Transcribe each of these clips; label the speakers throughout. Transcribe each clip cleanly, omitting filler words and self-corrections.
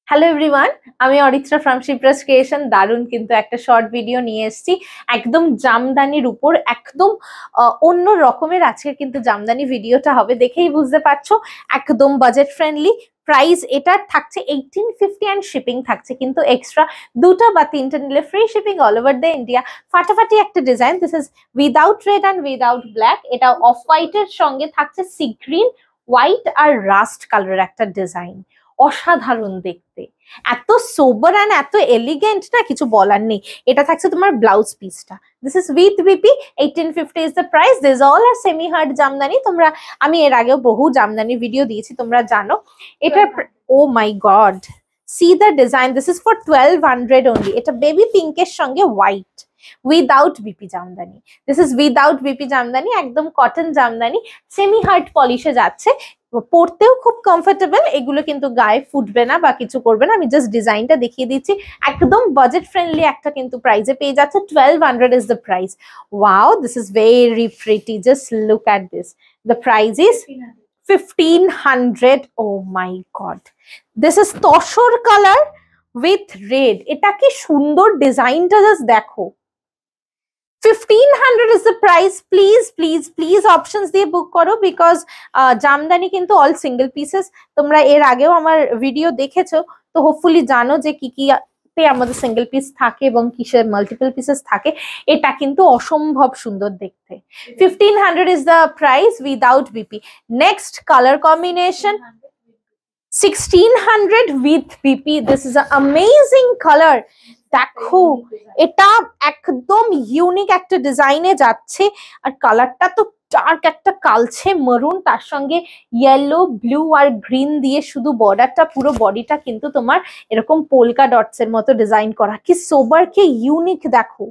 Speaker 1: Hello everyone, আমি Aritra from Shipra's creation. দারুণ কিন্তু একটা শর্ট ভিডিও নিয়ে এসেছি একদম জামদানির উপর, একদম অন্য রকমের। আজকের কিন্তু জামদানি ভিডিওটা হবে, দেখেই বুঝতে পারছো একদম বাজেট ফ্রেন্ডলি। প্রাইস এটার থাকছে 1850 অ্যান্ড শিপিং থাকছে কিন্তু এক্সট্রা। দুটা বা তিনটা নিলে free shipping all over the India. ফাটাফাটি একটা design. This is without red and without black. এটা অফ হোয়াইটের সঙ্গে থাকছে সি গ্রিন, হোয়াইট আর রাস্ট কালারের একটা ডিজাইন। অসাধারণ দেখতে, এত সোবার অ্যান্ড এত এলিগেন্ট না, কিছু বলার নেই। এটা থাকছে তোমার ব্লাউজ পিসটা। This is with BP. 1850 is the price. This all are semi hard jamdani. তোমরা, আমি এর আগেও বহু জামদানি ভিডিও দিয়েছি, তোমরা জানো। এটা oh my God, see the design. This is for 1200 only. এটা বেবি পিঙ্কের সঙ্গে white, without BP jamdani. This is without BP jamdani, একদম কটন জামদানি, সেমি হার্ড পলিশে যাচ্ছে, পরতেও খুব কমফোর্টেবল। এগুলো কিন্তু গায়ে ফুটবে না বা কিছু করবে না। আমি জাস্ট ডিজাইনটা দেখিয়ে দিচ্ছি। একদম বাজেট ফ্রেন্ডলি একটা কিন্তু প্রাইসে পেয়ে যাচ্ছে। 1200 is the price. Wow, this is very pretty. Just look at this. The price is 1500। Oh my god, this is tussar colour with red. এটা কি সুন্দর ডিজাইনটা, জাস্ট দেখো। 1500 is the price. Please please please options দিয়ে book করো, because Jamdani কিন্তু all single pieces. তোমরা এর আগেও আমার ভিডিও দেখেছো, তো হোপফুলি জানো যে কি কি আমাদের সিঙ্গেল পিস থাকে এবং কিসের মাল্টিপল পিসেস থাকে। এটা কিন্তু অসম্ভব সুন্দর দেখতে। 1500 is the price without BP. Next colour combination 1600 with BP. This is amazing colour. দেখো, এটা একদম ইউনিক একটা ডিজাইনে যাচ্ছে, আর কালারটা তো ডার্ক একটা কালচে মারুন, তার সঙ্গে ইয়েলো, ব্লু আর গ্রিন দিয়ে শুধু বর্ডারটা, পুরো বডিটা কিন্তু তোমার এরকম পোলকা ডটস এর মতো ডিজাইন করা। কি সোবার, কি ইউনিক। দেখো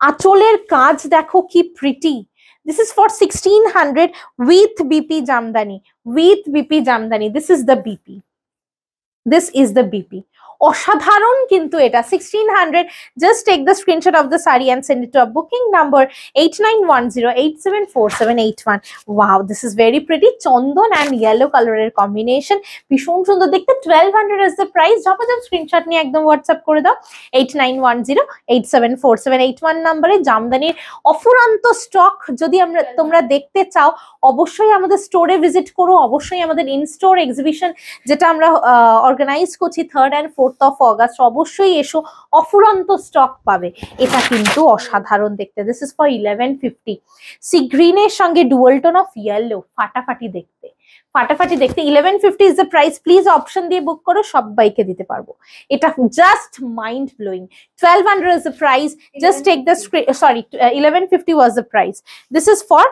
Speaker 1: আঁচলের কাজ দেখো কি pretty. This is for 1600 with BP jamdani, with BP jamdani. This is the BP, this is the BP. অসাধারণ কিন্তু এটা। 1600। Just take the screenshot of the sari and send it to booking number 8910874781। Wow, this is very pretty. চন্দন and yellow কালারের combination, ভীষণ সুন্দর দেখতে। 1200 is the price. ঝপাঝপ screenshot নিয়ে একদম হোয়াটসঅ্যাপ করে দাও 8910874781 নাম্বারে। জামদানির অফুরন্ত স্টক যদি তোমরা দেখতে চাও, অবশ্যই আমাদের স্টোরে ভিজিট করো। অবশ্যই আমাদের ইন স্টোর এক্সিবিশন যেটা আমরা অর্গানাইজ করছি 3rd and 4th of August, অবশ্যই এসো, অফুরন্ত স্টক পাবে। এটা কিন্তু অসাধারণ দেখতে। This is for 1150। সি গ্রিনের সঙ্গে ডুয়াল টোন অফ ইয়েলো, ফাটাফাটি দেখতে, ফাটাফাটি দেখতে। 1150 is the price. Please option দিয়ে বুক করো, সবাইকে দিতে পারবো। এটা just mind blowing. 1200 is the price. Just take the sorry 1150 was the price. This is for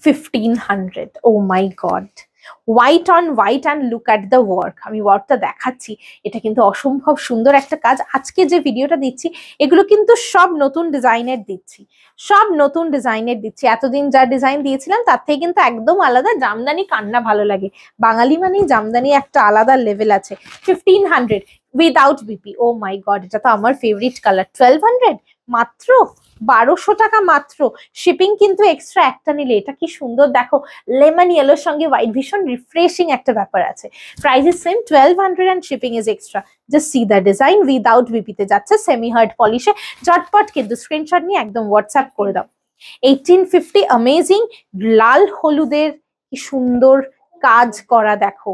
Speaker 1: 1500। Oh my god, white on white and look at the work. আমি ওয়ার্কটা দেখাচ্ছি, এটা কিন্তু অসম্ভব সুন্দর একটা কাজ। আজকে যে ভিডিওটা দিচ্ছি, এগুলো কিন্তু সব নতুন ডিজাইনের দিচ্ছি, সব নতুন ডিজাইনের দিচ্ছি। এতদিন যা ডিজাইন দিয়েছিলাম তার থেকে কিন্তু একদম আলাদা। জামদানি কান্না ভালো লাগে, বাঙালি মানেই জামদানি একটা আলাদা লেভেল আছে। 1500 without BP. O my god, এটা তো আমার ফেভারিট কালার। 1200 মাত্র, 1200 টাকা মাত্র। শিপিং কিন্তু এক্সট্রা একটা নিলে। এটা কি সুন্দর দেখো, লেমন ইয়েলোর সঙ্গে হোয়াইট, ভীষণ রিফ্রেশিং একটা ব্যাপার আছে। Price is same 1200 and shipping is extra. Just see the design. Without বিপিতে যাচ্ছে, সেমি হার্ড পলিশে। ঝটপট কিন্তু স্ক্রিনশট নিয়ে একদম হোয়াটসঅ্যাপ করে দাও। 1850 অ্যামেজিং। লাল হলুদের কি সুন্দর কাজ করা দেখো।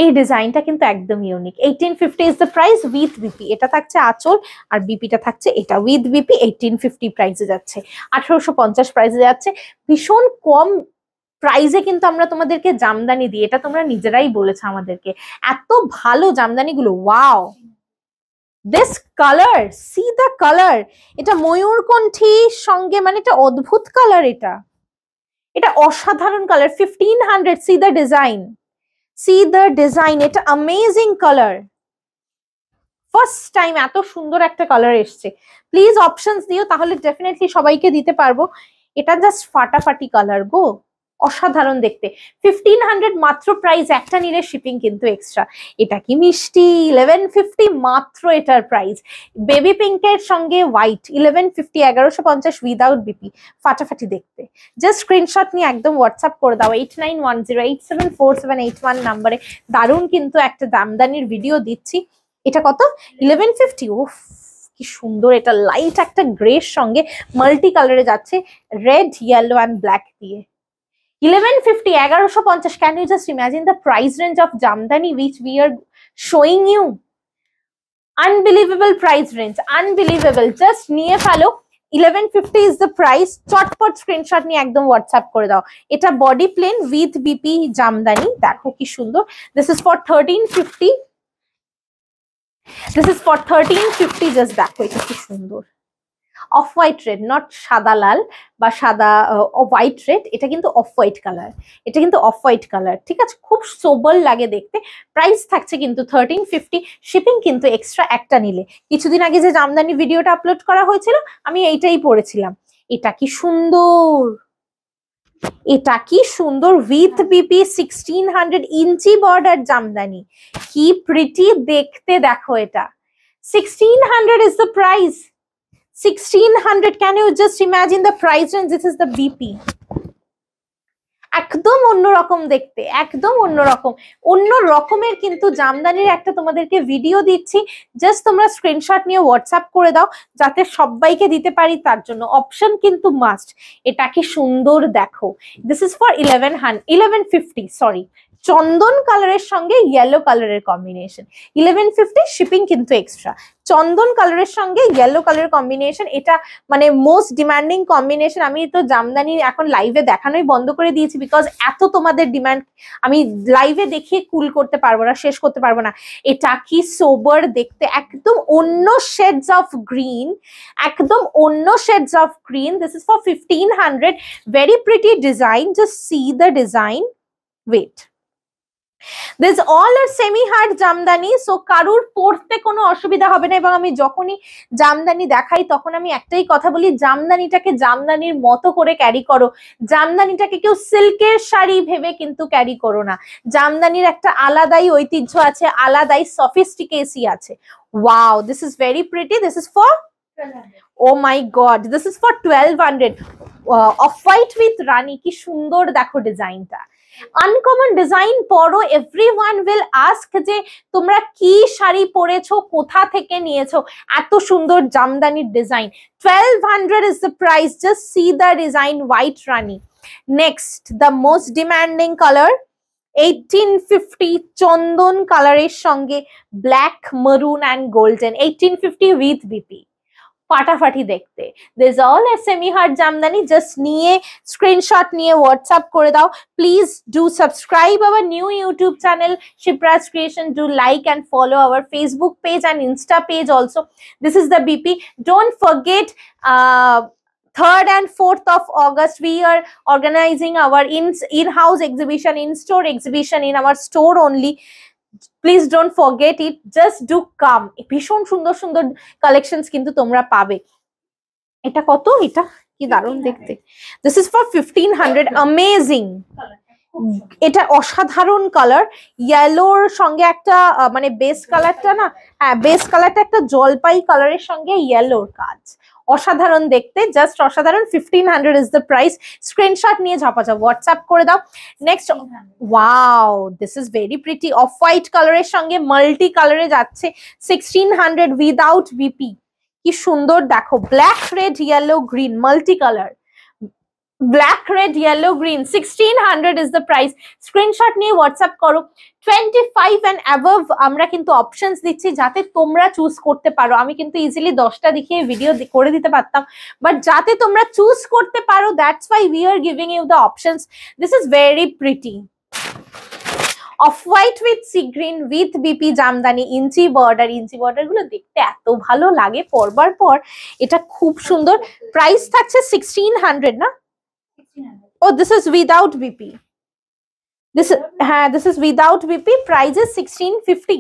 Speaker 1: এই ডিজাইনটা কিন্তু একদম unique. 1850 is the price with BP. এটা থাকছে আঁচল, আর বিপিটা থাকছে এটা। উইথ বিপি 1850 প্রাইসে যাচ্ছে, 1850 প্রাইসে যাচ্ছে। ভীষণ কম প্রাইসে কিন্তু আমরা তোমাদেরকে জামদানি দিই, এটা তোমরা নিজেরাই বলেছো আমাদেরকে। এত ভালো জামদানিগুলো। Wow, this colour, see the colour. এটা ময়ূরকণ্ঠীর সঙ্গে, মানে এটা অদ্ভুত কালার। এটা এটা অসাধারণ colour. 1500। C the design, see the design. এটা amazing color. ফার্স্ট টাইম এত সুন্দর একটা কালার এসছে। প্লিজ অপশনস দিও, তাহলে ডেফিনেটলি সবাইকে দিতে পারবো। এটা জাস্ট ফাটাফাটি কালার গো। অসাধারণ দেখতে। 1500 মাত্র প্রাইস, একটা নিলে শিপিং কিন্তু এক্সট্রা। এটা কি মিষ্টি, 1150 মাত্র এটার প্রাইস। বেবি পিঙ্কের সঙ্গে হোয়াইট 1150, 1150 উইদাউট বিপি, ফাটাফাটি দেখতে। জাস্ট স্ক্রিনশট নিয়ে একদম হোয়াটসঅ্যাপ করে দাও 8910874781 নাম্বারে। দারুণ কিন্তু একটা দামদানির ভিডিও দিচ্ছি। এটা কত? 1150। উফ কি সুন্দর, এটা লাইট একটা গ্রের সঙ্গে মাল্টি কালারে যাচ্ছে, রেড, ইয়েলো অ্যান্ড ব্ল্যাক দিয়ে। 1150, 1150. Can you just imagine the price range of Jamdani which we are showing you? Unbelievable price range, unbelievable. Just নিয়ে ফেলো, 1150 is the price. চটপট স্ক্রিনশট নিয়ে একদম হোয়াটসঅ্যাপ করে দাও। এটা body plain with BP Jamdani, দেখো কি সুন্দর। This is for 1350, this is for 1350। Just দেখো এটা কি সুন্দর, অফ হোয়াইট রেড, নট সাদা লাল বা সাদা হোয়াইট রেড, এটা কিন্তু অফ হোয়াইট কালার, এটা কিন্তু অফ হোয়াইট কালার, ঠিক আছে? খুব সোবর লাগে দেখতে। প্রাইস থাকছে কিন্তু 1350, শিপিং কিন্তু এক্সট্রা একটা নিলে। কিছুদিন আগে যে জামদানি ভিডিওটা আপলোড করা হয়েছিল আমি এইটাই পরেছিলাম। এটা কি সুন্দর, এটা কি সুন্দর, with BP 1600 inch border Jamdani, কি প্রিটি দেখতে দেখো। এটা 1600 is the price, 1600. Can you just imagine the price range? This is the BP. একদম অন্যরকম দেখতে, একদম অন্যরকম, অন্য রকমের কিন্তু জামদানির একটা তোমাদেরকে ভিডিও দিচ্ছি। জাস্ট তোমরা স্ক্রিনশট নিয়ে হোয়াটসঅ্যাপ করে দাও যাতে সবাইকে দিতে পারি, তার জন্য অপশন কিন্তু মাস্ট। এটা কি সুন্দর দেখো, দিস ইজ ফর 1150, সরি, চন্দন কালারের সঙ্গে ইয়েলো কালারের কম্বিনেশন, 1150, শিপিং কিন্তু এক্সট্রা। চন্দন কালারের সঙ্গে ইয়েলো কালারের কম্বিনেশন, এটা মানে মোস্ট ডিমান্ডিং কম্বিনেশন। আমি তো জামদানি এখন লাইভে দেখানোই বন্ধ করে দিয়েছি, বিকজ এত তোমাদের ডিমান্ড, আমি লাইভে দেখিয়ে কুল করতে পারবো না, শেষ করতে পারবো না। এটা কি সোবার দেখতে, একদম অন্য শেডস অফ গ্রিন, একদম অন্য shades of green. This is for 1500, very pretty design, just see the design, wait. This all are semi hard jamdani, so কারুর পরতে কোনো অসুবিধা হবে না। এবং আমি যখনই জামদানি দেখাই তখন আমি একটাই কথা বলি, জামদানিটাকে জামদানির মতো করে ক্যারি করো। জামদানিটাকে কেউ সিল্কের শাড়ি ভেবে কিন্তু ক্যারি করো না। জামদানির একটা আলাদাই ঐতিহ্য আছে, আলাদাই সফিস্টিকেসি আছে। Wow, this is very pretty. This is for, oh my God, this is for 1200। Off white with rani, কি সুন্দর দেখো ডিজাইনটা। আনকমন ডিজাইন পরো, এভরিওয়ান উইল আস্ক যে তোমরা কি শাড়ি পরেছো, কোথা থেকে নিয়েছো, এত সুন্দর জামদানির design. 1200 is the price, just see the design, white rani. Next, the most demanding color, 1850, চন্দন কালারের সঙ্গে black, maroon and golden, 1850 with BP, ফাটাফাটি দেখতে। This all semi hard jamdani, just নিয়ে স্ক্রিনশট নিয়ে হোয়াটসঅ্যাপ করে দাও। Please do subscribe our new YouTube channel Shipra's Creation, do like and follow our Facebook page and Insta page also. This is the BP. Don't forget 3rd and 4th of August we are organizing our in-house exhibition, in-store exhibition in our store only. Please don't forget it, just do come. ভীষণ সুন্দর সুন্দর collections কিন্তু তোমরা পাবে। এটা কত? এটা কি দারুণ দেখতে। This is for 1500, amazing. এটা অসাধারণ কালার, ইয়েলোর সঙ্গে একটা মানে বেস কালারটা না, হ্যাঁ বেস কালারটা একটা জলপাই কালারের সঙ্গে ইয়েলোর কাজ, অসাধারণ দেখতে, জাস্ট অসাধারণ। 1500 ইজ দ্য প্রাইস। স্ক্রিনশট নিয়ে ঝাপাঝাপ হোয়াটসঅ্যাপ করে দাও। Next, wow, this is very pretty, off white কালারের সঙ্গে মাল্টি কালারে যাচ্ছে, 1600 উইদাউট বিপি, কি সুন্দর দেখো। Black, red, yellow, green, multi colour, black, red, yellow, green, 1600 is the price. Screenshot নিয়ে হোয়াটসঅ্যাপ করো। 25 and above আমরা কিন্তু অপশনস দিচ্ছি যাতে তোমরা চুজ করতে পারো। আমি কিন্তু ইজিলি 10টা দেখিয়ে ভিডিও করে দিতে পারতাম, বাট যাতে তোমরা চুজ করতে পারো, that's why we are giving you the options. This is very pretty, off white with sea green with BP jamdani, inch border. Inch border গুলো দেখতে এত ভালো লাগে পরবার পর, এটা খুব সুন্দর। প্রাইস থাকছে 1600 না? Oh, this is without BP. This is without BP. Price is 1650.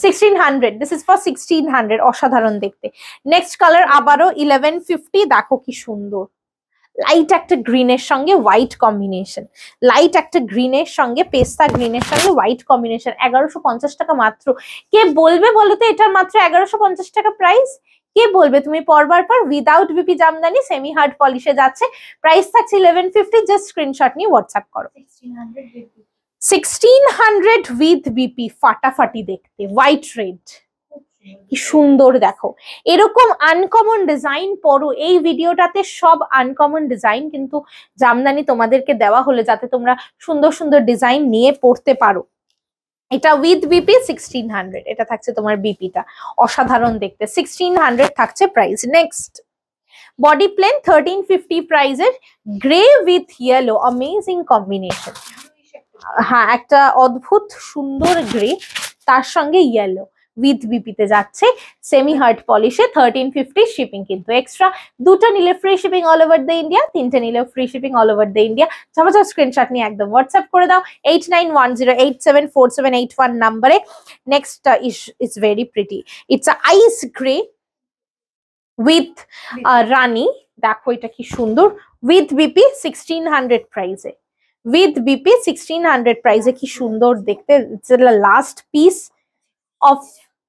Speaker 1: 1600. This is for 1600. অসাধারণ দেখতে। নেক্সট কালার আবারও 1150, দেখো কি সুন্দর। লাইট একটা গ্রিনের সঙ্গে হোয়াইট কম্বিনেশন, লাইট একটা গ্রিনের সঙ্গে পেস্তা গ্রিনের সঙ্গে হোয়াইট কম্বিনেশন, 1150 টাকা মাত্র। কে বলবে বলো তো এটার মাত্র 1150 টাকা প্রাইস? কে বলবে? তুমি পরবার পর without BP jamdani semi hard পলিশে যাচ্ছে, প্রাইস থাকছে 1150। জাস্ট স্ক্রিনশট নিয়ে হোয়াটসঅ্যাপ করো। 1600 উইথ বিপি, ফাটাফাটি দেখতে, হোয়াইট রেড, কি সুন্দর দেখো। এরকম আনকমন ডিজাইন পরো, এই ভিডিওটাতে সব আনকমন ডিজাইন কিন্তু জামদানি তোমাদেরকে দেওয়া হলো যাতে তোমরা সুন্দর সুন্দর ডিজাইন নিয়ে পড়তে পারো। এটা উইথ বিপি 1600, এটা থাকছে তোমার বিপিটা, অসাধারণ দেখতে, 1600 থাকছে প্রাইস। নেক্সট বডি প্লেন 1350 প্রাইসের grey with yellow, amazing combination. হ্যাঁ, একটা অদ্ভুত সুন্দর গ্রে, তার সঙ্গে ইয়েলো, উইথ বিপিতে যাচ্ছে, সেমি হার্ড পলিশে, 1350 শিপিং কিন্তু এক্সট্রা। দুটো নিলে free shipping all over the India, তিনটে নিলে free shipping all over the India. ঝপাঝপ স্ক্রিনশট নিয়ে একদম হোয়াটসঅ্যাপ করে দাও 8910874781 নাম্বারে। Next is very pretty, it's ice grey with rani, দেখো এটা কি সুন্দর, উইথ বিপি 1600 প্রাইসে, উইথ বিপি 1600 প্রাইসে, কি সুন্দর দেখতে। লাস্ট পিস অফ,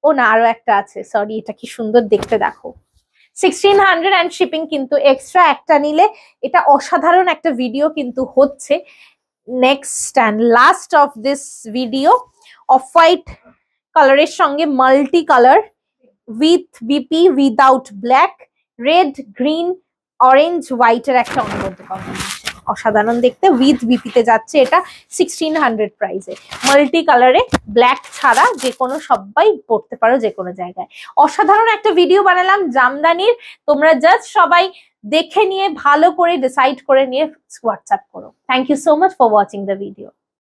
Speaker 1: ও না আরো একটা আছে, সরি, এটা কি সুন্দর দেখতে দেখো, 1600 অ্যান্ড শিপিং কিন্তু এক্সট্রা। একটা নিলে এটা অসাধারণ একটা ভিডিও কিন্তু হচ্ছে। Next and last of this video, off white কালারের সঙ্গে multi colour with BP without black, red green orange হোয়াইটের একটা অনবদ্য কম্বিনেশন, অসাধারণ দেখতে, উইথ বিপিতে যাচ্ছে এটা 1600 প্রাইসে, মাল্টি কালারে, ব্ল্যাক ছাড়া যে কোনো সবাই পড়তে পারো যে কোনো জায়গায়। অসাধারণ একটা ভিডিও বানালাম জামদানির, তোমরা জাস্ট সবাই দেখে নিয়ে ভালো করে ডিসাইড করে নিয়ে হোয়াটসঅ্যাপ করো। Thank you so much for watching the video.